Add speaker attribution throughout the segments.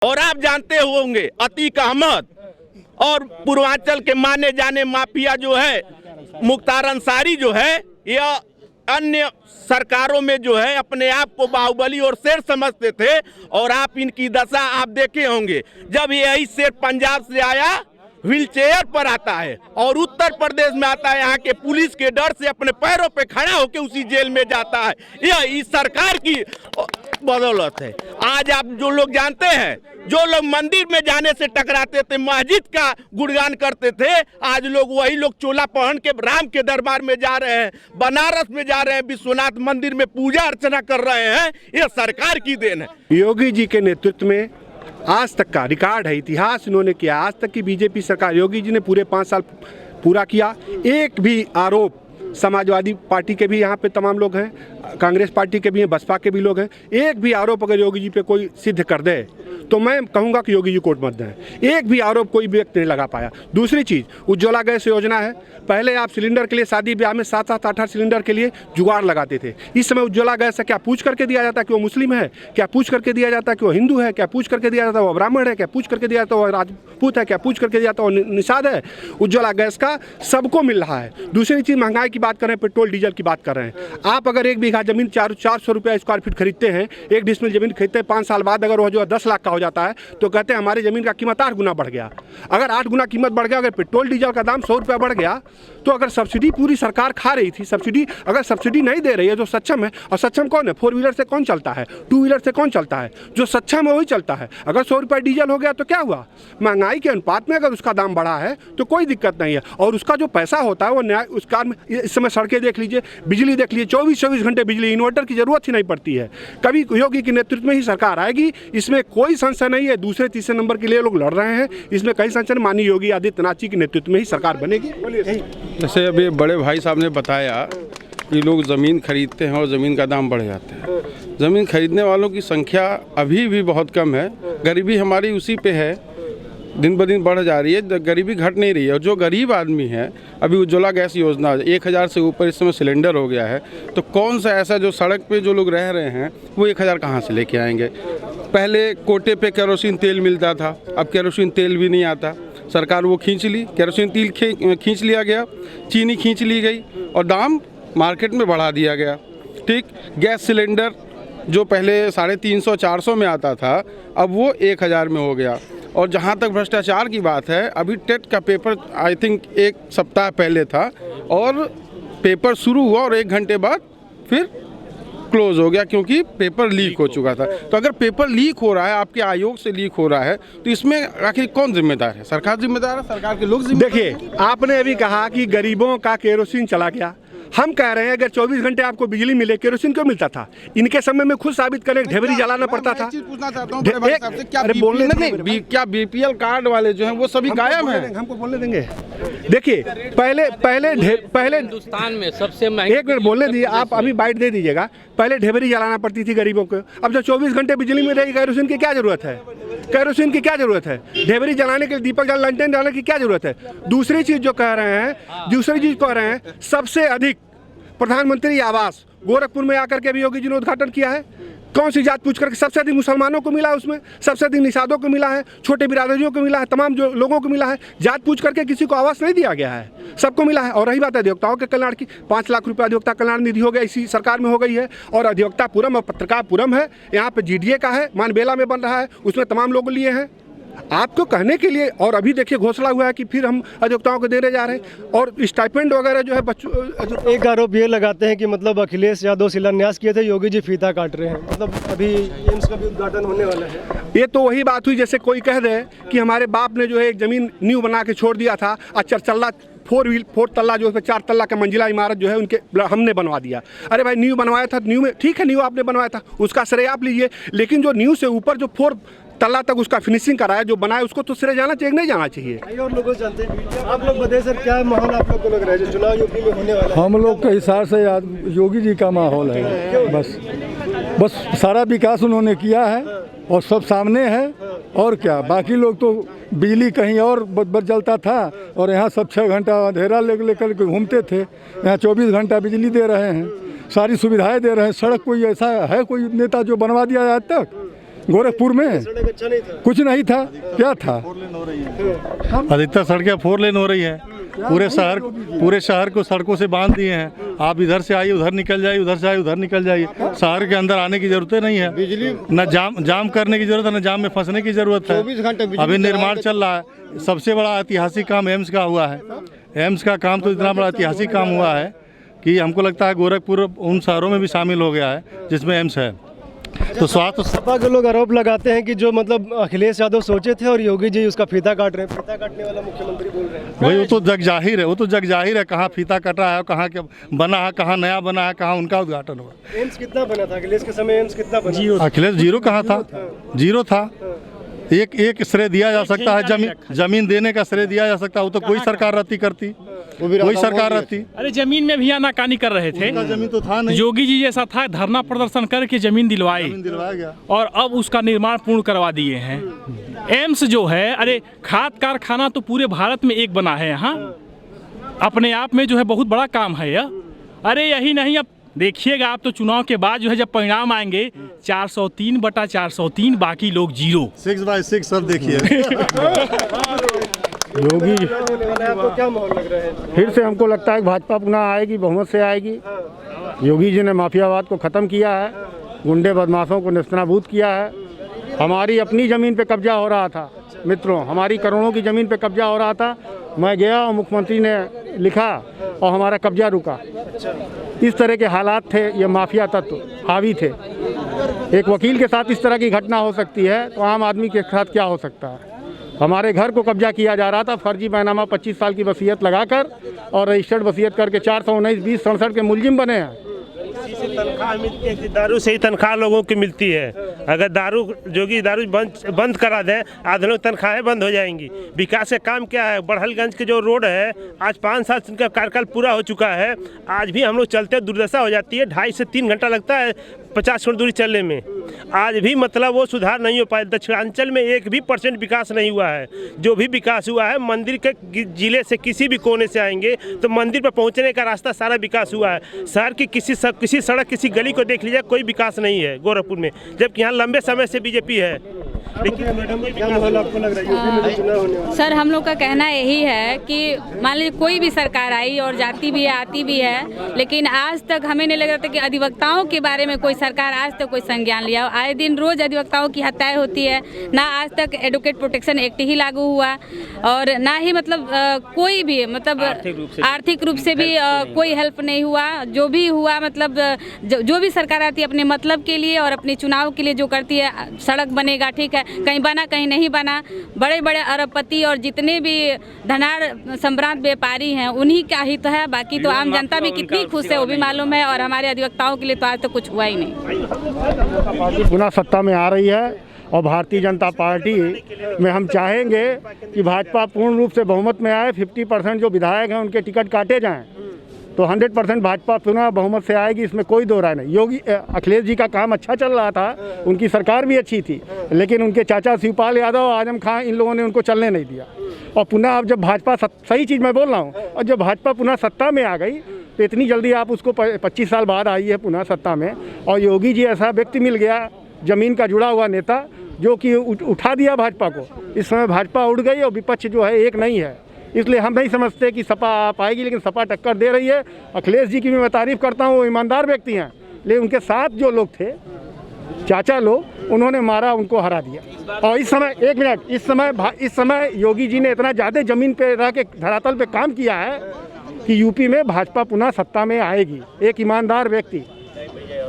Speaker 1: और आप जानते होंगे अतीक अहमद और पूर्वांचल के माने जाने माफिया जो है मुख्तार अंसारी जो है, यह अन्य सरकारों में जो है अपने आप को बाहुबली और शेर समझते थे। और आप इनकी दशा आप देखे होंगे, जब यही शेर पंजाब से आया व्हील चेयर पर आता है और उत्तर प्रदेश में आता है, यहाँ के पुलिस के डर से अपने पैरों पे खड़ा होकर उसी जेल में जाता है। यह इस सरकार की बदौलत है। आज आप जो लोग जानते हैं, जो लोग मंदिर में जाने से टकराते थे, मस्जिद का गुणगान करते थे, आज लोग वही लोग चोला पहन के राम के दरबार में जा रहे हैं, बनारस में जा रहे हैं, विश्वनाथ मंदिर में पूजा अर्चना कर रहे हैं। यह सरकार की देन है।
Speaker 2: योगी जी के नेतृत्व में आज तक का रिकॉर्ड है, इतिहास इन्होंने किया। आज तक की बीजेपी सरकार, योगी जी ने पूरे 5 साल पूरा किया। एक भी आरोप, समाजवादी पार्टी के भी यहाँ पे तमाम लोग हैं, कांग्रेस पार्टी के भी हैं, बसपा के भी लोग हैं, एक भी आरोप अगर योगी जी पे कोई सिद्ध कर दे तो मैं कहूँगा कि योगी जी कोर्ट मत दें। एक भी आरोप कोई व्यक्ति नहीं लगा पाया। दूसरी चीज़, उज्ज्वला गैस योजना है। पहले आप सिलेंडर के लिए शादी ब्याह में 7-7, 8-8 सिलेंडर के लिए जुगाड़ लगाते थे। इस समय उज्ज्वला गैस से क्या पूछ करके दिया जाता है कि वो मुस्लिम है, क्या पूछ करके दिया जाता है कि वो हिंदू है, क्या पूछ करके दिया जाता है वो ब्राह्मण है, क्या पूछ करके दिया जाता है वो राजपूत है, क्या पूछ करके दिया जाता है वो निषाद है। उज्ज्वला गैस का सबको मिल रहा है। दूसरी चीज़, महंगाई की बात कर रहे हैं, पेट्रोल डीजल की बात कर रहे हैं। आप अगर 1 बीघा जमीन 400 रुपये स्क्वायर फीट खरीदते हैं, 1 डिसमिल जमीन खरीदते हैं, 5 साल बाद अगर वो जो 10 लाख का हो जाता है तो कहते हैं हमारी ज़मीन का कीमत 8 गुना बढ़ गया। अगर 8 गुना कीमत बढ़ गया, अगर पेट्रोल डीजल का दाम 100 रुपये बढ़ गया, तो अगर सब्सिडी पूरी सरकार खा रही थी, सब्सिडी अगर सब्सिडी नहीं दे रही है, जो सक्षम है, और सक्षम कौन है? 4 व्हीलर से कौन चलता है? 2 व्हीलर से कौन चलता है? जो सक्षम है वही चलता है। अगर 100 रुपये डीजल हो गया तो क्या हुआ? महंगाई के अनुपात में अगर उसका दाम बढ़ा है तो कोई दिक्कत नहीं है। और उसका जो पैसा होता है वो न्याय, उसका इस समय सड़कें देख लीजिए, बिजली देख लीजिए, 24-24 घंटे बिजली, इन्वर्टर की जरूरत ही नहीं पड़ती है। कभी योगी के नेतृत्व में ही सरकार आएगी, इसमें कोई संशय नहीं है। दूसरे तीसरे नंबर के लिए लोग लड़ रहे हैं, इसमें कई संशय। माननीय योगी आदित्यनाथ जी के नेतृत्व में ही सरकार बनेगी।
Speaker 3: जैसे अभी बड़े भाई साहब ने बताया कि लोग ज़मीन खरीदते हैं और ज़मीन का दाम बढ़ जाता है। ज़मीन खरीदने वालों की संख्या अभी भी बहुत कम है। गरीबी हमारी उसी पे है, दिन ब दिन बढ़ जा रही है, गरीबी घट नहीं रही है। और जो गरीब आदमी है, अभी उज्ज्वला गैस योजना 1000 से ऊपर इस समय सिलेंडर हो गया है, तो कौन सा ऐसा जो सड़क पे जो लोग रह रहे हैं वो 1000 कहाँ से लेके आएंगे? पहले कोटे पे केरोसिन तेल मिलता था, अब केरोसिन तेल भी नहीं आता। सरकार वो खींच ली, केरोसिन तेल खींच लिया गया, चीनी खींच ली गई और दाम मार्केट में बढ़ा दिया गया। ठीक, गैस सिलेंडर जो पहले 350-400 में आता था, अब वो 1000 में हो गया। और जहाँ तक भ्रष्टाचार की बात है, अभी टेट का पेपर आई थिंक 1 सप्ताह पहले था और पेपर शुरू हुआ और 1 घंटे बाद फिर क्लोज हो गया क्योंकि पेपर लीक हो चुका था। तो अगर पेपर लीक हो रहा है, आपके आयोग से लीक हो रहा है, तो इसमें आखिर कौन जिम्मेदार है? सरकार जिम्मेदार है, सरकार के लोग जिम्मेदार।
Speaker 2: देखिए, आपने अभी कहा कि गरीबों का केरोसिन चला गया। हम कह रहे हैं अगर 24 घंटे आपको बिजली मिले, केरोसिन क्यों मिलता था? इनके समय में खुद साबित करें, ढेबरी जलाना पड़ता था।
Speaker 3: पूछना चाहता हूं क्या बीपीएल कार्ड वाले जो हैं वो सभी गायब हैं?
Speaker 2: हमको बोलने देंगे। देखिए, पहले
Speaker 4: हिंदुस्तान में सबसे महंगी,
Speaker 2: 1 मिनट बोलने दीजिए, आप अभी बाइट दे दीजिएगा। पहले ढेबरी जलाना पड़ती थी गरीबों को, अब जब 24 घंटे बिजली में रहेगी, केरोसिन की क्या जरूरत है? केरोसिन की क्या जरूरत है? ढेबरी जलाने के लिए दीपक जल लंटेन डालने की क्या जरूरत है? दूसरी चीज जो कह रहे हैं, सबसे अधिक प्रधानमंत्री आवास गोरखपुर में आकर के भी योगी जी ने उद्घाटन किया है। कौन सी जात पूछ करके? सबसे अधिक मुसलमानों को मिला है, उसमें सबसे अधिक निषादों को मिला है, छोटे बिरादरियों को मिला है, तमाम जो लोगों को मिला है। जात पूछ करके किसी को आवास नहीं दिया गया है, सबको मिला है। और रही बात अधिवक्ताओं के कल्याण की, 5 लाख रुपये अधिवक्ता कल्याण निधि हो गया, इसी सरकार में हो गई है। और अधिवक्ता पुरम और पत्रकार पुरम है, यहाँ पे GDA का है, मानबेला में बन रहा है, उसमें तमाम लोग लिए हैं। आपको कहने के लिए, और अभी देखिए घोषणा हुआ है कि फिर हम अधिवक्ताओं को देने जा रहे हैं। और स्टाइपेंड वगैरह जो है बच्चों,
Speaker 5: एक आरोप ये लगाते हैं कि मतलब अखिलेश यादव शिलान्यास किए थे, योगी जी फीता काट रहे हैं। मतलब अभी एम्स का भी उद्घाटन होने वाला है।
Speaker 2: ये तो वही बात हुई जैसे कोई कह दे कि हमारे बाप ने जो है एक ज़मीन न्यू बना के छोड़ दिया था और 4 तल्ला जो है 4 तल्ला का मंजिला इमारत जो है उनके हमने बनवा दिया। अरे भाई, न्यू बनवाया था, न्यू में ठीक है, न्यू आपने बनवाया था, उसका श्रेय आप लीजिए। लेकिन जो न्यू से ऊपर जो 4 तल्ला तक उसका फिनिशिंग कराया, जो बनाया, उसको तो श्रेय जाना चाहिए, नहीं जाना चाहिए।
Speaker 5: और लोगों जानते हैं, आप लोग बताइए सर, क्या माहौल आप लोग को लग रहा है जो चुनाव यूपी में होने वाला है?
Speaker 6: हम लोग के हिसाब से योगी जी का माहौल है। बस सारा विकास उन्होंने किया है और सब सामने है। और क्या, बाकी लोग तो बिजली कहीं और बद जलता था और यहाँ सब 6 घंटा अंधेरा लेकर के घूमते थे, यहाँ 24 घंटा बिजली दे रहे हैं, सारी सुविधाएं दे रहे हैं। सड़क कोई ऐसा है कोई नेता जो बनवा दिया आज तक? गोरखपुर में
Speaker 5: सड़क अच्छा नहीं था।
Speaker 6: कुछ नहीं था, क्या था?
Speaker 4: अधिकतर सड़कें 4 लेन हो रही है। पूरे शहर को सड़कों से बांध दिए हैं। आप इधर से आइए उधर निकल जाइए, उधर से आइए उधर निकल जाइए। शहर के अंदर आने की जरूरत नहीं है। बिजली न जाम करने की जरूरत है, न जाम में फंसने की जरूरत है। अभी निर्माण चल रहा है। सबसे बड़ा ऐतिहासिक काम एम्स का हुआ है। एम्स का काम तो इतना बड़ा ऐतिहासिक काम हुआ है कि हमको लगता है गोरखपुर उन शहरों में भी शामिल हो गया है जिसमें एम्स है। तो स्वास्थ्य
Speaker 5: सपा के लोग आरोप लगाते हैं कि जो मतलब अखिलेश यादव सोचे थे और योगी जी उसका फीता काट रहे हैं। फीता काटने वाला मुख्यमंत्री बोल रहे हैं।
Speaker 4: भाई वो तो जग जाहिर है कहाँ फीता कटा है, कहाँ के बना है, कहाँ नया बना है, कहाँ उनका उद्घाटन हुआ।
Speaker 5: एम्स कितना बना था अखिलेश के समय? एम्स कितना बना?
Speaker 4: अखिलेश जीरो कहाँ था? जीरो था। एक श्रेय दिया जा सकता है, जमीन देने का श्रेय दिया जा सकता है। वो तो कोई सरकार रहती करती, कोई सरकार रहती।
Speaker 7: अरे जमीन में भी आनाकानी कर रहे थे।
Speaker 4: जमीन तो था नहीं।
Speaker 7: योगी जी जैसा था, धरना प्रदर्शन करके जमीन दिलवाया
Speaker 4: गया
Speaker 7: और अब उसका निर्माण पूर्ण करवा दिए हैं। एम्स जो है, अरे खाद कारखाना तो पूरे भारत में एक बना है यहाँ, अपने आप में जो है बहुत बड़ा काम है यह। अरे यही नहीं, अब देखिएगा आप तो चुनाव के बाद जो है जब परिणाम आएंगे 403/403, बाकी लोग 0।
Speaker 4: 6/6 सब देखिए।
Speaker 6: योगी
Speaker 5: आपको क्या माहौल लग रहा है?
Speaker 8: फिर से हमको लगता है कि भाजपा पुनः आएगी, बहुमत से आएगी। योगी जी ने माफियावाद को ख़त्म किया है, गुंडे बदमाशों को नेस्तनाबूद किया है। हमारी अपनी ज़मीन पे कब्जा हो रहा था मित्रों, हमारी करोड़ों की ज़मीन पे कब्जा हो रहा था। मैं गया और मुख्यमंत्री ने लिखा और हमारा कब्जा रुका। इस तरह के हालात थे, ये माफिया तत्व हावी थे। एक वकील के साथ इस तरह की घटना हो सकती है तो आम आदमी के साथ क्या हो सकता है? हमारे घर को कब्जा किया जा रहा था, फर्जी बैनामा 25 साल की वसीयत लगाकर और रजिस्टर्ड वसीयत करके 419/2067 के मुलजिम बने हैं।
Speaker 9: तनख्वाह मिलती है, दारू से ही तनख्वाह लोगों की मिलती है। अगर दारू बंद करा दें, आधे लोग तनख्वाहें बंद हो जाएंगी। विकास का काम क्या है? बड़हलगंज के जो रोड है, आज 5 साल का कार्यकाल पूरा हो चुका है, आज भी हम लोग चलते दुर्दशा हो जाती है। 2.5 से 3 घंटा लगता है 50 किलोमीटर दूरी चलने में। आज भी मतलब वो सुधार नहीं हो पाया। दक्षिणांचल में 1% विकास नहीं हुआ है। जो भी विकास हुआ है, मंदिर के जिले से किसी भी कोने से आएंगे तो मंदिर पर पहुंचने का रास्ता सारा विकास हुआ है। शहर की किसी सड़क, किसी गली को देख लीजिए, कोई विकास नहीं है गोरखपुर में, जबकि यहाँ लंबे समय से बीजेपी है।
Speaker 10: सर, हम लोग का कहना यही है कि मान लीजिए कोई भी सरकार आई और जाती भी है आती भी है, लेकिन आज तक हमें नहीं लग रहा था कि अधिवक्ताओं के बारे में कोई सरकार आज तक कोई संज्ञान लिया। आए दिन रोज अधिवक्ताओं की हत्याएं होती है, ना आज तक एडवोकेट प्रोटेक्शन एक्ट ही लागू हुआ और ना ही मतलब कोई भी मतलब आर्थिक रूप से भी कोई हेल्प नहीं हुआ। जो भी हुआ मतलब जो भी सरकार आती है अपने मतलब के लिए और अपने चुनाव के लिए जो करती है, सड़क बनेगा ठीक है, कहीं बना कहीं नहीं बना। बड़े बड़े अरबपति और जितने भी धनाढ़ सम्रांत व्यापारी हैं उन्हीं का हित है, बाकी तो आम जनता भी कितनी खुश है वो भी मालूम है। और हमारे अधिवक्ताओं के लिए तो आज तक कुछ हुआ ही नहीं।
Speaker 8: पार्टी पुनः सत्ता में आ रही है और भारतीय जनता पार्टी में हम चाहेंगे कि भाजपा पूर्ण रूप से बहुमत में आए। 50% जो विधायक हैं उनके टिकट काटे जाएं तो 100% भाजपा पुनः बहुमत से आएगी, इसमें कोई दो राय नहीं। अखिलेश जी का काम अच्छा चल रहा था, उनकी सरकार भी अच्छी थी, लेकिन उनके चाचा शिवपाल यादव और आजम खान इन लोगों ने उनको चलने नहीं दिया। और पुनः अब जब भाजपा सही चीज़ मैं बोल रहा हूँ, और जब भाजपा पुनः सत्ता में आ गई तो इतनी जल्दी आप उसको 25 साल बाद आई है पुनः सत्ता में, और योगी जी ऐसा व्यक्ति मिल गया, ज़मीन का जुड़ा हुआ नेता, जो कि उठा दिया भाजपा को। इस समय भाजपा उड़ गई और विपक्ष जो है एक नहीं है। इसलिए हम नहीं समझते कि सपा आ पाएगी, लेकिन सपा टक्कर दे रही है। अखिलेश जी की भी मैं तारीफ़ करता हूँ, वो ईमानदार व्यक्ति हैं, लेकिन उनके साथ जो लोग थे, चाचा लोग, उन्होंने मारा, उनको हरा दिया। और इस समय एक मिनट, इस समय योगी जी ने इतना ज़्यादा ज़मीन पे रह के धरातल पे काम किया है कि यूपी में भाजपा पुनः सत्ता में आएगी। एक ईमानदार व्यक्ति,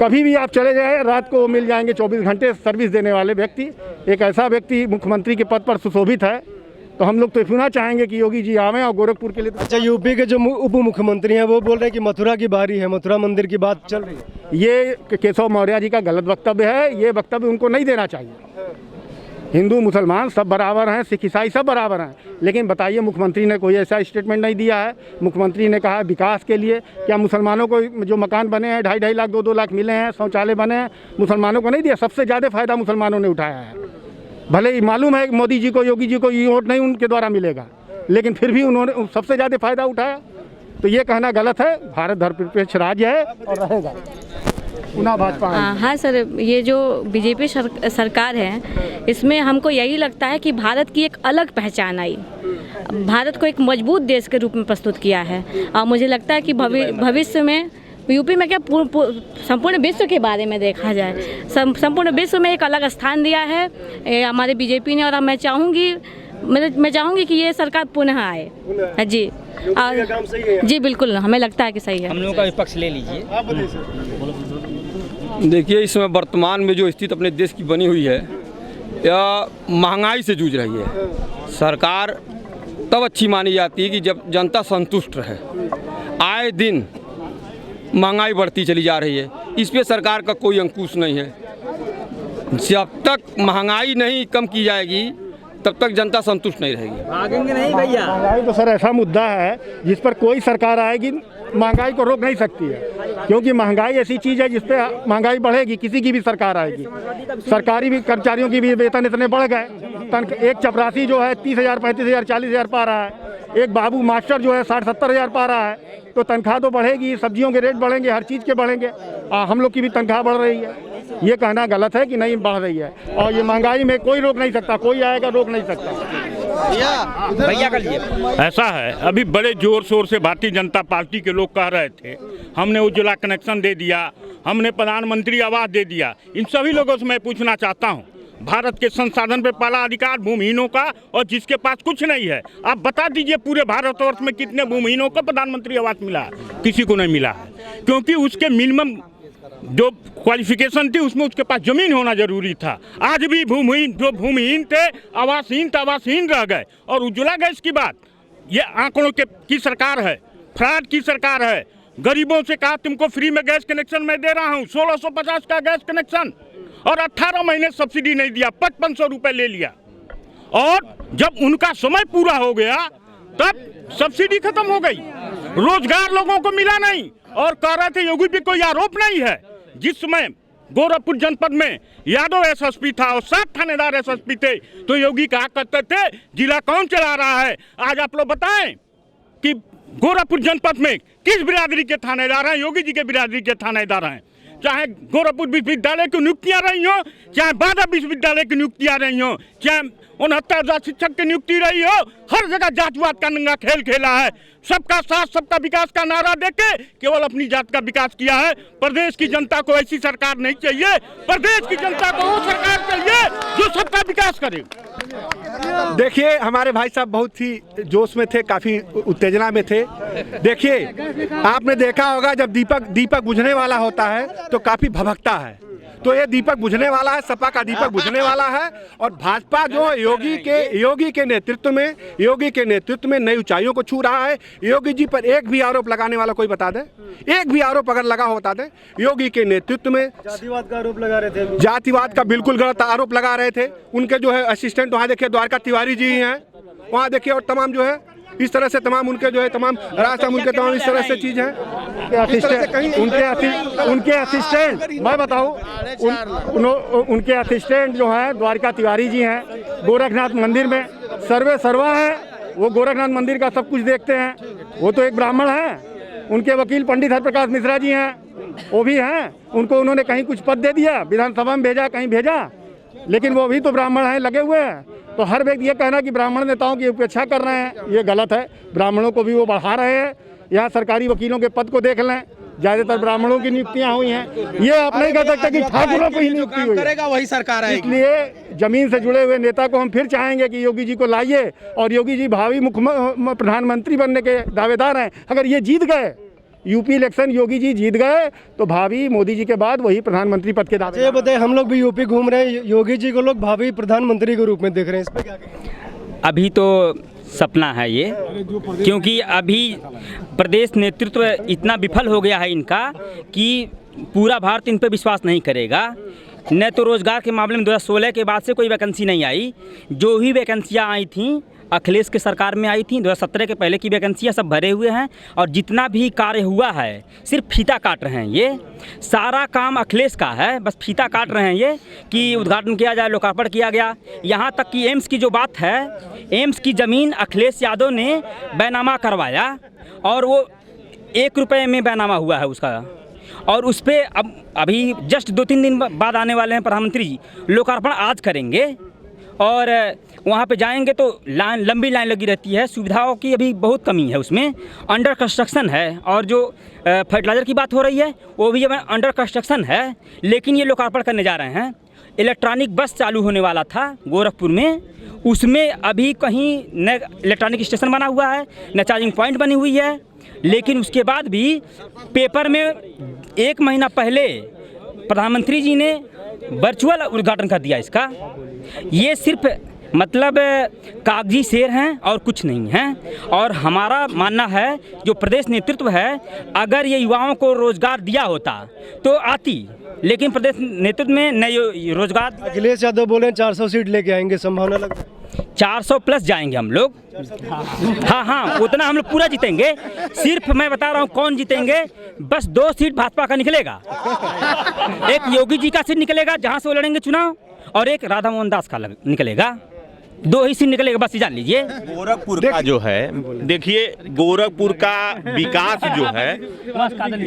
Speaker 8: कभी भी आप चले जाए रात को मिल जाएंगे, 24 घंटे सर्विस देने वाले व्यक्ति, एक ऐसा व्यक्ति मुख्यमंत्री के पद पर सुशोभित है। तो हम लोग तो पुनः चाहेंगे कि योगी जी आवें और गोरखपुर के लिए।
Speaker 5: अच्छा, यूपी के जो उप मुख्यमंत्री हैं वो बोल रहे हैं कि मथुरा की बारी है, मथुरा मंदिर की बात चल रही है।
Speaker 8: ये केशव मौर्य जी का गलत वक्तव्य है, ये वक्तव्य उनको नहीं देना चाहिए। हिंदू मुसलमान सब बराबर हैं, सिख ईसाई सब बराबर हैं, लेकिन बताइए मुख्यमंत्री ने कोई ऐसा स्टेटमेंट नहीं दिया है। मुख्यमंत्री ने कहा विकास के लिए, क्या मुसलमानों को जो मकान बने हैं 2.5 लाख 2-2 लाख मिले हैं, शौचालय बने हैं, मुसलमानों को नहीं दिया? सबसे ज़्यादा फायदा मुसलमानों ने उठाया है। भले ही मालूम है कि मोदी जी को, योगी जी को ये वोट नहीं उनके द्वारा मिलेगा, लेकिन फिर भी उन्होंने सबसे ज़्यादा फायदा उठाया। तो ये कहना गलत है। भारत धर्मनिरपेक्ष राज्य है और रहेगा। पुनः भाजपा
Speaker 10: हाँ सर, ये जो बीजेपी सरकार है इसमें हमको यही लगता है कि भारत की एक अलग पहचान आई, भारत को एक मजबूत देश के रूप में प्रस्तुत किया है। और मुझे लगता है कि भविष्य में यूपी में क्या संपूर्ण विश्व के बारे में देखा जाए, संपूर्ण विश्व में एक अलग स्थान दिया है हमारे बीजेपी ने। और मैं चाहूँगी कि ये सरकार पुनः आए जी। और जी बिल्कुल, हमें लगता है कि सही है।
Speaker 11: हम लोगों का विपक्ष ले लीजिए।
Speaker 12: देखिए, इसमें वर्तमान में जो स्थिति अपने देश की बनी हुई है, यह महंगाई से जूझ रही है। सरकार तब अच्छी मानी जाती है कि जब जनता संतुष्ट रहे। आए दिन महंगाई बढ़ती चली जा रही है, इस पे सरकार का कोई अंकुश नहीं है। जब तक महंगाई नहीं कम की जाएगी तब तक जनता संतुष्ट नहीं रहेगी।
Speaker 11: भागेंगे नहीं भैया।
Speaker 8: महंगाई तो सर ऐसा मुद्दा है जिस पर कोई सरकार आएगी महंगाई को रोक नहीं सकती है, क्योंकि महंगाई ऐसी चीज़ है जिस पे महंगाई बढ़ेगी, किसी की भी सरकार आएगी। सरकारी भी कर्मचारियों की भी वेतन इतने बढ़ गए। एक चपरासी जो है 30,000, 35,000, 40,000 पा रहा है। एक बाबू मास्टर जो है 60-70,000 पा रहा है। तो तनख्वाह तो बढ़ेगी, सब्जियों के रेट बढ़ेंगे, हर चीज़ के बढ़ेंगे। हम लोग की भी तनख्वाह बढ़ रही है। ये कहना गलत है कि नहीं बढ़ रही है। और ये महंगाई में कोई रोक नहीं सकता, कोई आएगा रोक नहीं सकता।
Speaker 11: भैया कर लिए।
Speaker 13: ऐसा है, अभी बड़े जोर शोर से भारतीय जनता पार्टी के लोग कह रहे थे हमने उज्ज्वला कनेक्शन दे दिया, हमने प्रधानमंत्री आवास दे दिया। इन सभी लोगों से मैं पूछना चाहता हूँ, भारत के संसाधन पे पहला अधिकार भूमिहीनों का, और जिसके पास कुछ नहीं है आप बता दीजिए पूरे भारतवर्ष में कितने भूमिहीनों को प्रधानमंत्री आवास मिला है? किसी को नहीं मिला है, क्योंकि उसके मिनिमम जो क्वालिफिकेशन थी उसमें उसके पास जमीन होना जरूरी था। आज भी भूमिहीन थे, आवासहीन रह गए। और उज्ज्वला गैस की बात, ये आंकड़ों की सरकार है, फ्रॉड की सरकार है। गरीबों से कहा तुमको फ्री में गैस कनेक्शन मैं दे रहा हूँ, 1650 का गैस कनेक्शन, और 18 महीने सब्सिडी नहीं दिया, 5500 रुपये ले लिया। और जब उनका समय पूरा हो गया तब सब्सिडी खत्म हो गई, रोजगार लोगों को मिला नहीं। और कह रहे थे योगी पे कोई आरोप नहीं है। जिस समय गोरखपुर जनपद में यादव एसएसपी था और 7 थानेदार एसएसपी थे, तो योगी कहा करते थे जिला कौन चला रहा है। आज आप लोग बताएं कि गोरखपुर जनपद में किस बिरादरी के थानेदार हैं? योगी जी के बिरादरी के थानेदार हैं। चाहे गोरखपुर विश्वविद्यालय की नियुक्तियां रही हो, चाहे बांदा विश्वविद्यालय की नियुक्तियां रही हो, चाहे 69,000 शिक्षक की नियुक्ति रही हो, हर जगह जातिवाद का नंगा खेल खेला है। सबका साथ सबका विकास का नारा देके केवल अपनी जात का विकास किया है। प्रदेश की जनता को ऐसी सरकार नहीं चाहिए। प्रदेश की जनता को वो सरकार चाहिए जो सबका विकास करे।
Speaker 2: देखिए, हमारे भाई साहब बहुत ही जोश में थे, काफ़ी उत्तेजना में थे। देखिए, आपने देखा होगा जब दीपक बुझने वाला होता है तो काफ़ी भभकता है। तो ये दीपक बुझने वाला है, सपा का दीपक बुझने वाला है। और भाजपा जो योगी के नेतृत्व में नई ऊंचाइयों को छू रहा है। योगी जी पर एक भी आरोप लगाने वाला कोई बता दे, एक भी आरोप अगर लगा हो बता दे। योगी के नेतृत्व में
Speaker 5: जातिवाद का आरोप लगा रहे थे,
Speaker 2: जातिवाद का बिल्कुल गलत आरोप लगा रहे थे। उनके जो है असिस्टेंट वहाँ देखिए द्वारका तिवारी जी हैं, वहाँ देखिए, और तमाम जो है इस तरह से तमाम उनके जो है तमाम रास्ता उनके तमाम इस तरह से चीज़ है।
Speaker 8: उनके असिस्टेंट मैं बताऊं, उनके असिस्टेंट जो हैं द्वारका तिवारी जी हैं, गोरखनाथ मंदिर में सर्वे सर्वा है। वो गोरखनाथ मंदिर का सब कुछ देखते हैं। वो तो एक ब्राह्मण हैं। उनके वकील पंडित हरप्रकाश मिश्रा जी हैं, वो भी हैं। उनको उन्होंने कहीं कुछ पद दे दिया, विधानसभा में भेजा, कहीं भेजा, लेकिन वो भी तो ब्राह्मण हैं, लगे हुए हैं। तो हर व्यक्ति ये कहना कि ब्राह्मण नेताओं की उपेक्षा कर रहे हैं, ये गलत है। ब्राह्मणों को भी वो बढ़ा रहे हैं। यहाँ सरकारी वकीलों के पद को देख लें, ज़्यादातर ब्राह्मणों की नियुक्तियाँ हुई हैं। ये आप नहीं कह सकते कि ठाकुरों को ही नियुक्ति हुई है,
Speaker 11: वही सरकार आएगी।
Speaker 8: इसलिए जमीन से जुड़े हुए नेता को हम फिर चाहेंगे कि योगी जी को लाइए। और योगी जी भावी प्रधानमंत्री बनने के दावेदार हैं। अगर ये जीत गए यूपी इलेक्शन, योगी जी जीत गए, तो भावी मोदी जी के बाद वही प्रधानमंत्री पद के दावेदार।
Speaker 5: ये बताइए, हम लोग भी यूपी घूम रहे हैं, योगी जी को लोग भावी प्रधानमंत्री के रूप में देख रहे हैं, इस पर क्या कहेंगे?
Speaker 11: अभी तो सपना है ये, क्योंकि अभी प्रदेश नेतृत्व इतना विफल हो गया है इनका कि पूरा भारत इन पर विश्वास नहीं करेगा। न तो रोज़गार के मामले में 2016 के बाद से कोई वैकेंसी नहीं आई। जो ही वैकेंसियाँ आई थीं अखिलेश के सरकार में आई थी। 2017 के पहले की वैकेंसियाँ सब भरे हुए हैं। और जितना भी कार्य हुआ है सिर्फ फीता काट रहे हैं। ये सारा काम अखिलेश का है, बस फीता काट रहे हैं ये कि उद्घाटन किया जाए, लोकार्पण किया गया। यहाँ तक कि एम्स की जो बात है, एम्स की ज़मीन अखिलेश यादव ने बैनामा करवाया और वो 1 रुपये में बैनामा हुआ है उसका। और उस पर अब अभी जस्ट 2-3 दिन बाद आने वाले हैं प्रधानमंत्री जी, लोकार्पण आज करेंगे और वहाँ पे जाएंगे तो लंबी लाइन लगी रहती है, सुविधाओं की अभी बहुत कमी है उसमें, अंडर कंस्ट्रक्शन है। और जो फर्टिलाइज़र की बात हो रही है वो भी अंडर कंस्ट्रक्शन है, लेकिन ये लोकार्पण करने जा रहे हैं। इलेक्ट्रॉनिक बस चालू होने वाला था गोरखपुर में, उसमें अभी कहीं न इलेक्ट्रॉनिक स्टेशन बना हुआ है न चार्जिंग पॉइंट बनी हुई है, लेकिन उसके बाद भी पेपर में 1 महीना पहले प्रधानमंत्री जी ने वर्चुअल उद्घाटन कर दिया इसका। ये सिर्फ मतलब कागजी शेर हैं और कुछ नहीं हैं। और हमारा मानना है जो प्रदेश नेतृत्व है, अगर ये युवाओं को रोजगार दिया होता तो आती, लेकिन प्रदेश नेतृत्व में नए रोजगार।
Speaker 5: अखिलेश यादव बोले 400 सीट लेके आएंगे, संभावना लगता है
Speaker 11: 400 प्लस जाएंगे हम लोग। हाँ, उतना हम लोग पूरा जीतेंगे। सिर्फ मैं बता रहा हूँ कौन जीतेंगे, बस 2 सीट भाजपा का निकलेगा। एक योगी जी का सीट निकलेगा जहाँ से वो लड़ेंगे चुनाव, और एक राधा मोहन दास का निकलेगा। 2 ही सीट निकलेगा, बस जान लीजिए।
Speaker 1: गोरखपुर का जो है, देखिए गोरखपुर का विकास जो है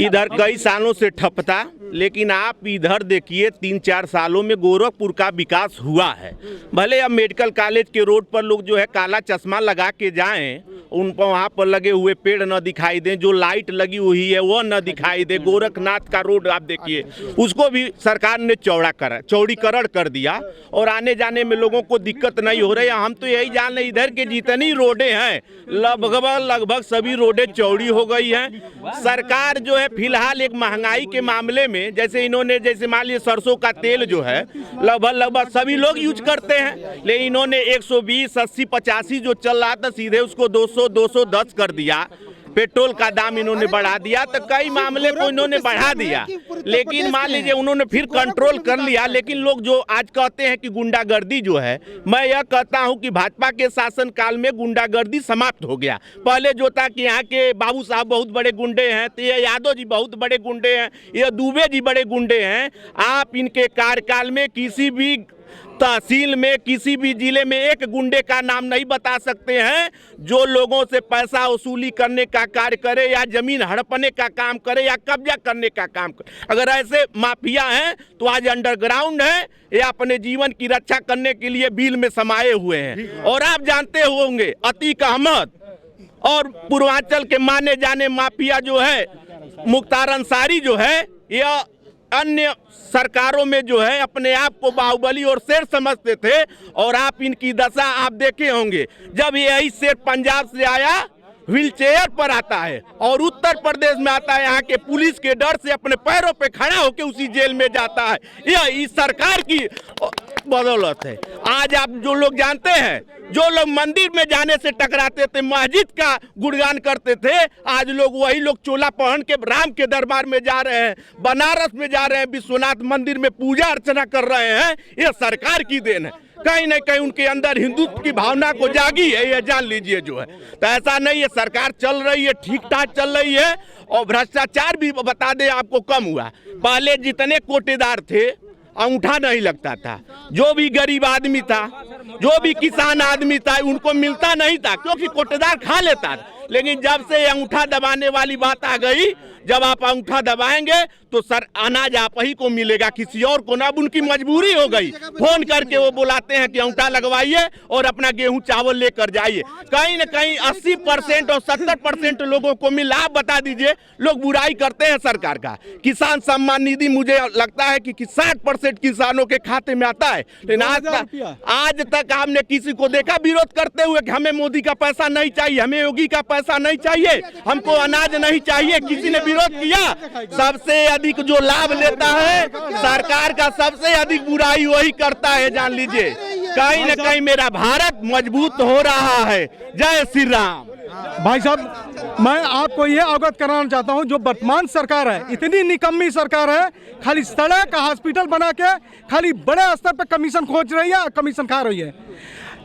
Speaker 1: इधर कई सालों से ठप था, लेकिन आप इधर देखिए 3-4 सालों में गोरखपुर का विकास हुआ है। भले अब मेडिकल कॉलेज के रोड पर लोग जो है काला चश्मा लगा के जाएं, उन पर वहाँ पर लगे हुए पेड़ न दिखाई दें, जो लाइट लगी हुई है वो न दिखाई दे। गोरखनाथ का रोड आप देखिए, उसको भी सरकार ने चौड़ीकरण कर दिया और आने जाने में लोगों को दिक्कत नहीं हो रही है। हम तो यही जान रहे इधर के जितनी रोडें हैं लगभग सभी रोडें चौड़ी हो गई हैं। सरकार जो है फिलहाल एक महंगाई के मामले में, जैसे इन्होंने जैसे मान लीजिए सरसों का तेल जो है लगभग सभी लोग यूज करते हैं, लेकिन इन्होंने 120, 80, 85 जो चल रहा था सीधे उसको 200, 210 कर दिया। पेट्रोल का दाम इन्होंने बढ़ा दिया, तो कई मामले को इन्होंने बढ़ा दिया, लेकिन मान लीजिए उन्होंने फिर कंट्रोल कर लिया। लेकिन लोग जो आज कहते हैं कि गुंडागर्दी जो है, मैं यह कहता हूं कि भाजपा के शासनकाल में गुंडागर्दी समाप्त हो गया। पहले जो था कि यहाँ के बाबू साहब बहुत बड़े गुंडे हैं, तो ये यादव जी बहुत बड़े गुंडे हैं, ये दुबे जी बड़े गुंडे हैं। आप इनके कार्यकाल में किसी भी तहसील में, किसी भी जिले में एक गुंडे का नाम नहीं बता सकते हैं जो लोगों से पैसा वसूली करने का कार्य करे या जमीन हड़पने का काम करे या कब्जा करने का काम करे। अगर ऐसे माफिया हैं तो आज अंडरग्राउंड है या अपने जीवन की रक्षा करने के लिए बिल में समाये हुए हैं। और आप जानते होंगे अतीक अहमद और पूर्वांचल के माने जाने माफिया जो है मुख्तार अंसारी जो है, यह अन्य सरकारों में जो है अपने आप को बाहुबली और शेर समझते थे। और आप इनकी दशा आप देखे होंगे, जब यही शेर पंजाब से आया व्हील चेयर पर आता है और उत्तर प्रदेश में आता है, यहाँ के पुलिस के डर से अपने पैरों पे खड़ा होकर उसी जेल में जाता है। यह इस सरकार की बदौलत है। आज आप जो लोग जानते हैं, जो लोग मंदिर में जाने से टकराते थे, मस्जिद का गुणगान करते थे, आज लोग वही लोग चोला पहन के राम के दरबार में जा रहे हैं, बनारस में जा रहे हैं, विश्वनाथ मंदिर में पूजा अर्चना कर रहे हैं। यह सरकार की देन है। कहीं न कहीं उनके अंदर हिंदुत्व की भावना को जागी है, ये जान लीजिए जो है। तो ऐसा नहीं है, सरकार चल रही है, ठीक ठाक चल रही है। और भ्रष्टाचार भी बता दें आपको कम हुआ। पहले जितने कोटेदार थे अंगूठा नहीं लगता था, जो भी गरीब आदमी था, जो भी किसान आदमी था, उनको मिलता नहीं था क्योंकि कोटेदार खा लेता था। लेकिन जब से अंगूठा दबाने वाली बात आ गई, जब आप अंगूठा दबाएंगे तो सर अनाज आप ही को मिलेगा, किसी और को ना। अब उनकी मजबूरी हो गई, फोन करके वो बुलाते हैं कि अंगूठा लगवाइए और अपना गेहूं चावल लेकर जाइए। कहीं न कहीं 80% और 70% लोगों को मिला। आप बता दीजिए, लोग बुराई करते हैं सरकार का। किसान सम्मान निधि मुझे लगता है कि 60% किसानों के खाते में आता है, लेकिन आज तक आपने किसी को देखा विरोध करते हुए कि हमें मोदी का पैसा नहीं चाहिए, हमें योगी का पैसा नहीं चाहिए, हमको अनाज नहीं चाहिए? किसी ने विरोध किया? सबसे अधिक जो लाभ लेता है सरकार का, सबसे अधिक बुराई वही करता है, जान लीजिए। कहीं न कहीं मेरा भारत मजबूत हो रहा है। जय श्री राम।
Speaker 6: भाई साहब, मैं आपको ये अवगत कराना चाहता हूँ, जो वर्तमान सरकार है इतनी निकम्मी सरकार है, खाली सड़क हॉस्पिटल बना के खाली बड़े स्तर पे कमीशन खोज रही है, कमीशन खा रही है।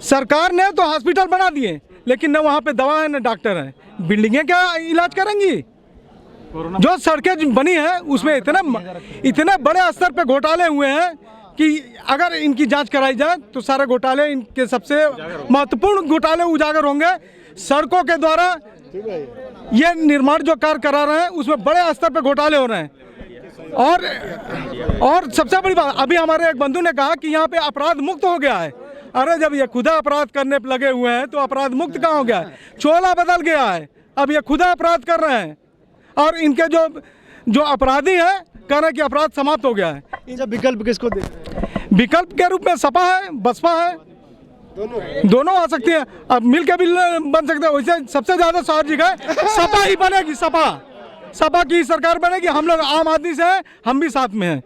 Speaker 6: सरकार ने तो हॉस्पिटल बना दिए, लेकिन न वहाँ पे दवा है न डॉक्टर है। बिल्डिंगें क्या इलाज करेंगी? जो सड़कें बनी है उसमें इतने बड़े स्तर पे घोटाले हुए हैं कि अगर इनकी जांच कराई जाए तो सारे घोटाले, इनके सबसे महत्वपूर्ण घोटाले उजागर होंगे। सड़कों के द्वारा ये निर्माण जो कार्य करा रहे हैं उसमें बड़े स्तर पे घोटाले हो रहे हैं। और सबसे बड़ी बात, अभी हमारे एक बंधु ने कहा कि यहाँ पे अपराध मुक्त हो गया है। अरे जब ये खुदा अपराध करने पे लगे हुए हैं तो अपराध मुक्त कहाँ हो गया है? चोला बदल गया है, अब ये खुदा अपराध कर रहे हैं और इनके जो अपराधी हैं कह रहे हैं कि अपराध समाप्त हो गया है।
Speaker 5: जब विकल्प किसको दे?
Speaker 6: विकल्प के रूप में सपा है, बसपा है, दोनों आ सकती है। अब मिल के भी बन सकते हैं। वैसे सबसे ज्यादा सार्वजनिक है सपा ही बनेगी, सपा की सरकार बनेगी। हम लोग आम आदमी से हैं, हम भी साथ में हैं।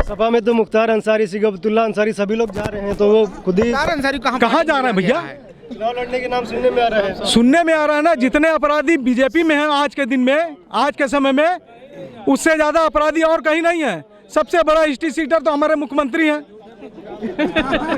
Speaker 5: सपा में तो मुख्तार अंसारी, सिग अब्दुल्ला अंसारी सभी लोग जा रहे हैं, तो वो खुद ही
Speaker 6: कहाँ जा रहे हैं भैया?
Speaker 5: चुनाव लड़ने के नाम सुनने में आ रहा है।
Speaker 6: सुनने में आ रहा है ना, जितने अपराधी बीजेपी में हैं आज के दिन में, आज के समय में, उससे ज्यादा अपराधी और कहीं नहीं है। सबसे बड़ा हिस्ट्री सीटर तो हमारे मुख्यमंत्री हैं।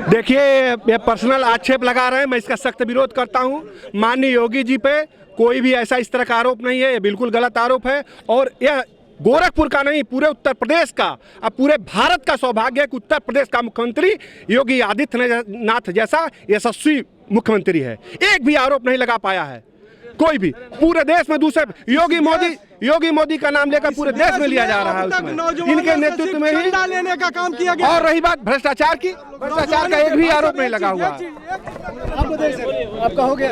Speaker 2: देखिए, ये पर्सनल आक्षेप लगा रहे हैं, मैं इसका सख्त विरोध करता हूं। माननीय योगी जी पे कोई भी ऐसा इस तरह का आरोप नहीं है, ये बिल्कुल गलत आरोप है। और यह गोरखपुर का नहीं, पूरे उत्तर प्रदेश का, अब पूरे भारत का सौभाग्य है कि उत्तर प्रदेश का मुख्यमंत्री योगी आदित्यनाथ जैसा यशस्वी मुख्यमंत्री है। एक भी आरोप नहीं लगा पाया है कोई भी। पूरे देश में दूसरे योगी मोदी का नाम लेकर पूरे देश में लिया जा रहा है, उसमें इनके नेतृत्व में ही
Speaker 6: लेने का काम किया गया।
Speaker 2: और रही बात भ्रष्टाचार की, भ्रष्टाचार का एक भी आरोप नहीं लगा हुआ।
Speaker 5: आपका हो गया?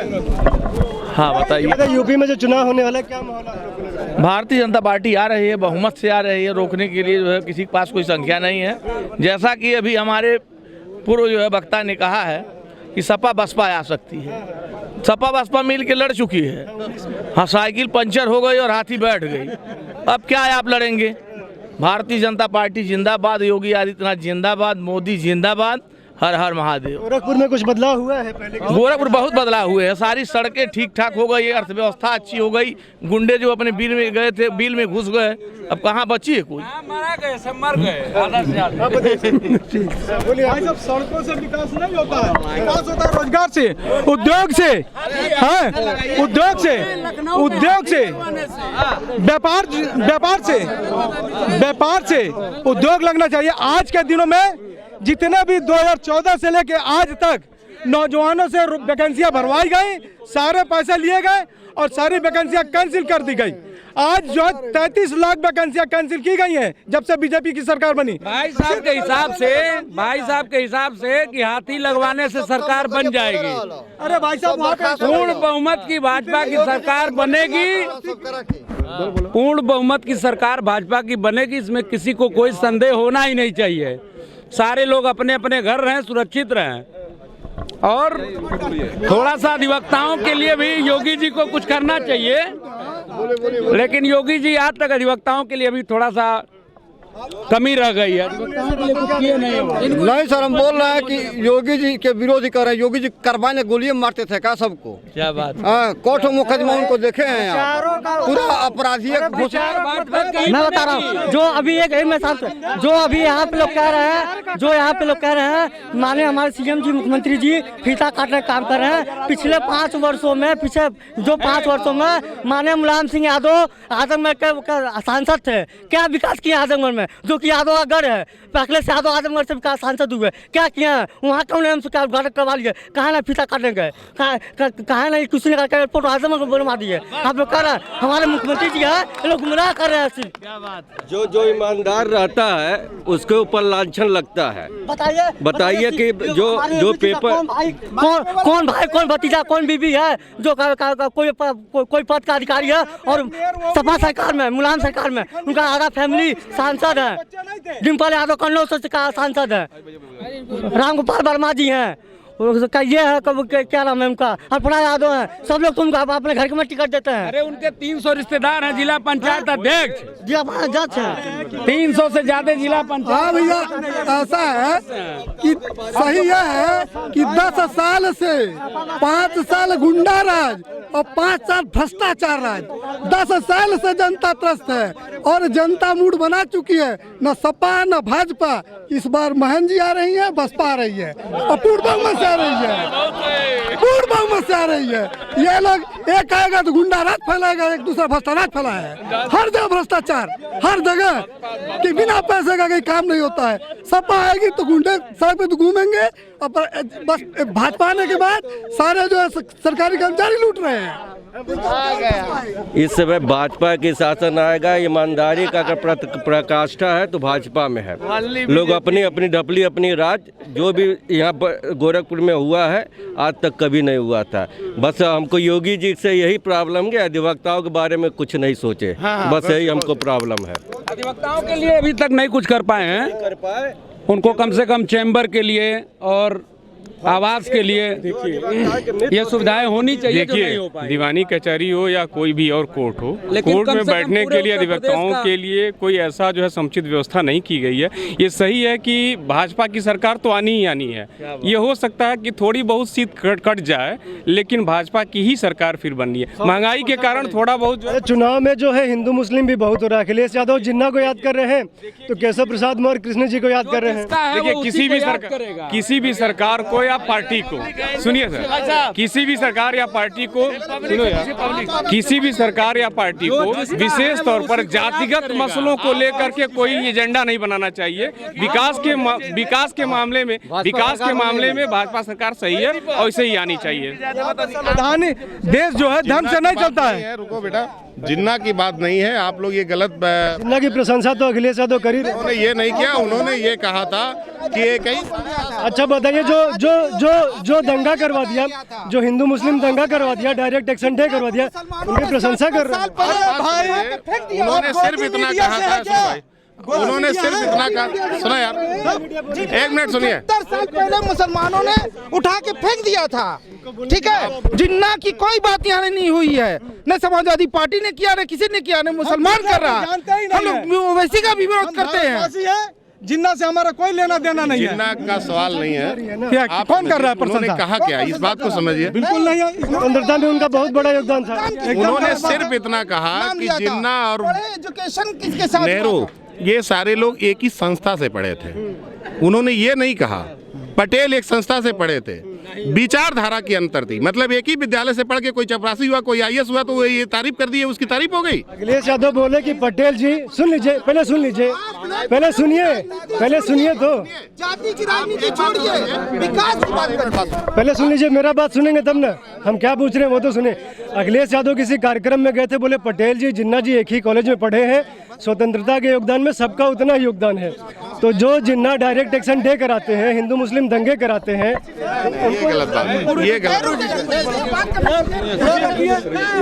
Speaker 14: हाँ बताइए।
Speaker 5: यूपी में जो चुनाव होने वाला है, क्या माहौल है?
Speaker 14: भारतीय जनता पार्टी आ रही है, बहुमत से आ रही है। रोकने के लिए जो है किसी के पास कोई संख्या नहीं है। जैसा कि अभी हमारे पूर्व जो है वक्ता ने कहा है कि सपा बसपा आ सकती है। सपा बसपा मिल के लड़ चुकी है। हाँ, साइकिल पंचर हो गई और हाथी बैठ गई। अब क्या है, आप लड़ेंगे? भारतीय जनता पार्टी जिंदाबाद, योगी आदित्यनाथ जिंदाबाद, मोदी जिंदाबाद, हर हर महादेव।
Speaker 5: गोरखपुर में कुछ बदलाव हुआ है? पहले
Speaker 14: गोरखपुर बहुत बदलाव हुए हैं। सारी सड़कें ठीक ठाक हो गई, अर्थव्यवस्था अच्छी हो गई। गुंडे जो अपने बिल में गए थे, बिल में घुस गए, अब कहाँ बची है कोई?
Speaker 6: मारा गए, सब मर गए। भाई साहब, सड़कों से विकास नहीं होता है, विकास होता है रोजगार से, उद्योग से, हाँ, उद्योग से, व्यापार से उद्योग लगना चाहिए। आज के दिनों में जितने भी 2014 से लेके आज तक नौजवानों से वैकेंसियां भरवाई गई, सारे पैसे लिए गए और सारी वैकेंसियां कैंसिल कर दी गई। आज जो 33 लाख वैकेंसियां कैंसिल की गई हैं जब से बीजेपी की सरकार बनी।
Speaker 15: भाई साहब के हिसाब से कि हाथी लगवाने से सरकार बन जाएगी।
Speaker 6: अरे भाई साहब,
Speaker 15: पूर्ण बहुमत की भाजपा की सरकार बनेगी, पूर्ण बहुमत की सरकार भाजपा की बनेगी, इसमें किसी को कोई संदेह होना ही नहीं चाहिए। सारे लोग अपने अपने घर रहें, सुरक्षित रहें। और थोड़ा सा अधिवक्ताओं के लिए भी योगी जी को कुछ करना चाहिए, लेकिन योगी जी आज तक अधिवक्ताओं के लिए भी थोड़ा सा कमी रह गई है।
Speaker 12: नहीं सर, हम बोल रहे हैं कि योगी जी के विरोधी कर रहे हैं। योगी जी करवाने गोलियां मारते थे क्या सबको?
Speaker 14: क्या बात?
Speaker 12: कोर्ट मुकदमा उनको देखे हैं आप, पूरा अपराधी
Speaker 15: मैं
Speaker 16: बता रहा हूँ, जो अभी जो अभी यहाँ पे लोग कह रहे हैं, माने हमारे सीएम जी, मुख्यमंत्री जी फीता काटने का काम कर रहे हैं। पिछले 5 वर्षों में माने मुलायम सिंह यादव आजमगढ़ के सांसद थे। क्या विकास किया आजमगढ़ में? जो कि यादव गढ़ है, अखिलेश यादव आजमगढ़ से विकास सांसद हुए, क्या किया है वहाँ? कौन है हमसे उद्घाटन करवा लिए? कहाँ ना फीता काटने गए? कहाँ ना किसी ने एयरपोर्ट आजमगढ़ में बनवा दिए? आप लोग कह रहे हैं हमारे मुख्यमंत्री जी है, ये लोग गुमराह कर रहे हैं सिर्फ।
Speaker 14: क्या बात?
Speaker 17: जो ईमानदार रहता है उसके ऊपर लांछन लगता है। बताइए कि जो पेपर
Speaker 16: कौन भाई, कौन भतीजा, कौन बीबी है जो कोई पद का अधिकारी है और सपा सरकार में, मुलायम सरकार में उनका आधा फैमिली सांसद है। डिम्पल यादव कन्नौज से सांसद है। रामगोपाल वर्मा जी हैं, ये है क्या नाम है उनका, अर्पणा यादव है। सब लोग तुमको अपने घर में टिकट देते हैं।
Speaker 15: अरे उनके 300 रिश्तेदार हैं, जिला पंचायत अध्यक्ष,
Speaker 16: जज है।
Speaker 15: 300 से ज्यादा जिला पंचायत।
Speaker 6: हाँ भैया, ऐसा है कि सही यह है कि 10 साल से 5 साल गुंडा राज और 5 साल भ्रष्टाचार राज, 10 साल से जनता त्रस्त है और जनता मूड बना चुकी है। न सपा न भाजपा, इस बार महन जी आ रही है, बसपा आ रही है और पूर्ण बहुमत से आ रही है, पूर्ण बहुमत से आ रही है। ये लोग एक आएगा तो गुंडा राज फैलाएगा, एक दूसरा भ्रष्टाचार फैला है। हर जगह भ्रष्टाचार, हर जगह कि बिना पैसे का कहीं काम नहीं होता है। सपा आएगी तो गुंडे सड़क पे तो घूमेंगे और बस भाजपा आने के बाद सारे जो है सरकारी कर्मचारी लूट रहे हैं।
Speaker 17: इस समय भाजपा के शासन आएगा। ईमानदारी का अगर प्रकाष्ठा है तो भाजपा में है। लोग अपनी अपनी ढपली अपनी राज जो भी यहाँ पर गोरखपुर में हुआ है आज तक कभी नहीं हुआ था। बस हमको योगी जी से यही प्रॉब्लम है, अधिवक्ताओं के बारे में कुछ नहीं सोचे। बस यही हमको प्रॉब्लम है।
Speaker 15: अधिवक्ताओं के लिए अभी तक नहीं कुछ कर पाए हैं। उनको कम से कम चैम्बर के लिए और आवास के लिए ये सुविधाएं होनी चाहिए।
Speaker 18: देखिए, दीवानी कचहरी हो या कोई भी और कोर्ट हो, कोर्ट में बैठने के लिए अधिवक्ताओं के लिए कोई ऐसा जो है समुचित व्यवस्था नहीं की गई है। ये सही है कि भाजपा की सरकार तो आनी ही आनी है। ये हो सकता है कि थोड़ी बहुत सीट कट जाए, लेकिन भाजपा की ही सरकार फिर बननी है। महंगाई के कारण थोड़ा बहुत
Speaker 5: चुनाव में जो है हिंदू मुस्लिम भी बहुत हो रहा है। अखिलेश यादव जिन्ना को याद कर रहे हैं तो केशव प्रसाद मौर्य कृष्ण जी को याद कर रहे हैं।
Speaker 18: देखिए, किसी भी सरकार को या पार्टी को, सुनिए सर, किसी भी सरकार या पार्टी को, सुनो यार, किसी भी सरकार या पार्टी को विशेष तौर पर जातिगत मसलों को लेकर के कोई एजेंडा नहीं बनाना चाहिए। विकास के मामले में भाजपा सरकार सही है और इसे ही आनी चाहिए।
Speaker 19: देश जो है धर्म से नहीं चलता है। रुको बेटा, जिन्ना की बात नहीं है, आप लोग ये गलत।
Speaker 5: जिन्ना की प्रशंसा तो अखिलेश यादव कर ही रहे।
Speaker 19: उन्होंने ये नहीं किया, उन्होंने ये कहा था कि ये कहीं।
Speaker 5: अच्छा बताइए, जो दंगा करवा दिया, जो हिंदू मुस्लिम दंगा करवा दिया, डायरेक्ट एक्शन डे करवा दिया, उनकी प्रशंसा कर रहे हैं।
Speaker 19: उन्होंने सिर्फ इतना कहा था, उन्होंने सिर्फ इतना कहा, सुना यार, एक मिनट सुनिए।
Speaker 20: 70 साल पहले मुसलमानों ने उठा के फेंक दिया था, ठीक है। जिन्ना की कोई बात यहाँ नहीं हुई है, न समाजवादी पार्टी ने किया, न किसी ने किया, न मुसलमान कर रहा। हम लोग वैसी का भी विरोध करते हैं।
Speaker 19: जिन्ना से हमारा कोई लेना देना नहीं है। जिन्ना का सवाल नहीं है, क्या कौन कर रहा है? उन्होंने कहा क्या, इस बात को समझिए।
Speaker 5: बिल्कुल नहीं है, स्वतंत्रता में उनका बहुत बड़ा योगदान था।
Speaker 19: उन्होंने सिर्फ इतना कहा कि जिन्ना और
Speaker 20: एजुकेशन किसके साथ,
Speaker 19: नेहरू, ये सारे लोग एक ही संस्था से पढ़े थे। उन्होंने ये नहीं कहा पटेल एक संस्था से पढ़े थे, विचारधारा की अंतर थी। मतलब एक ही विद्यालय से पढ़ के कोई चपरासी हुआ, कोई आईएएस हुआ तो ये तारीफ कर दी है, उसकी तारीफ हो गई।
Speaker 5: अखिलेश यादव बोले कि पटेल जी, सुन लीजिए, पहले सुन लीजिए, पहले सुनिए तो
Speaker 20: जाति की राजनीति छोड़िए, विकास की बात करिए।
Speaker 5: पहले सुन लीजिए, मेरा बात सुनेंगे तब ना। हम क्या पूछ रहे हैं वो तो सुने। अखिलेश यादव किसी कार्यक्रम में गए थे, बोले पटेल जी जिन्ना जी एक ही कॉलेज में पढ़े हैं, स्वतंत्रता के योगदान में सबका उतना योगदान है। तो जो जिन्ना डायरेक्ट एक्शन डे कराते हैं, हिंदू मुस्लिम दंगे कराते हैं,
Speaker 19: ये गलत बात है, ये गलत।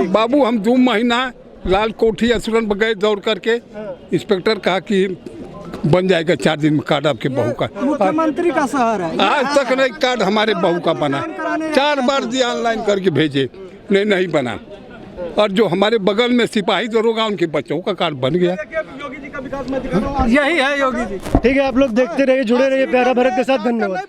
Speaker 6: बाबू हम 2 महीना लाल कोठी एसुरन गए दौड़ करके, इंस्पेक्टर कहा कि बन जाएगा 4 दिन में कार्ड आपके बहू का।
Speaker 20: मुख्यमंत्री का शहर है,
Speaker 6: आज तक नहीं कार्ड हमारे बहू का बना। 4 बार दिया ऑनलाइन करके भेजे, नहीं बना। और जो हमारे बगल में सिपाही दरोगा, उनके बच्चों का कार्ड बन गया।
Speaker 20: यही है योगी जी।
Speaker 5: ठीक है, आप लोग देखते रहिए, जुड़े रहिए प्यारा भारत के साथ। धन्यवाद।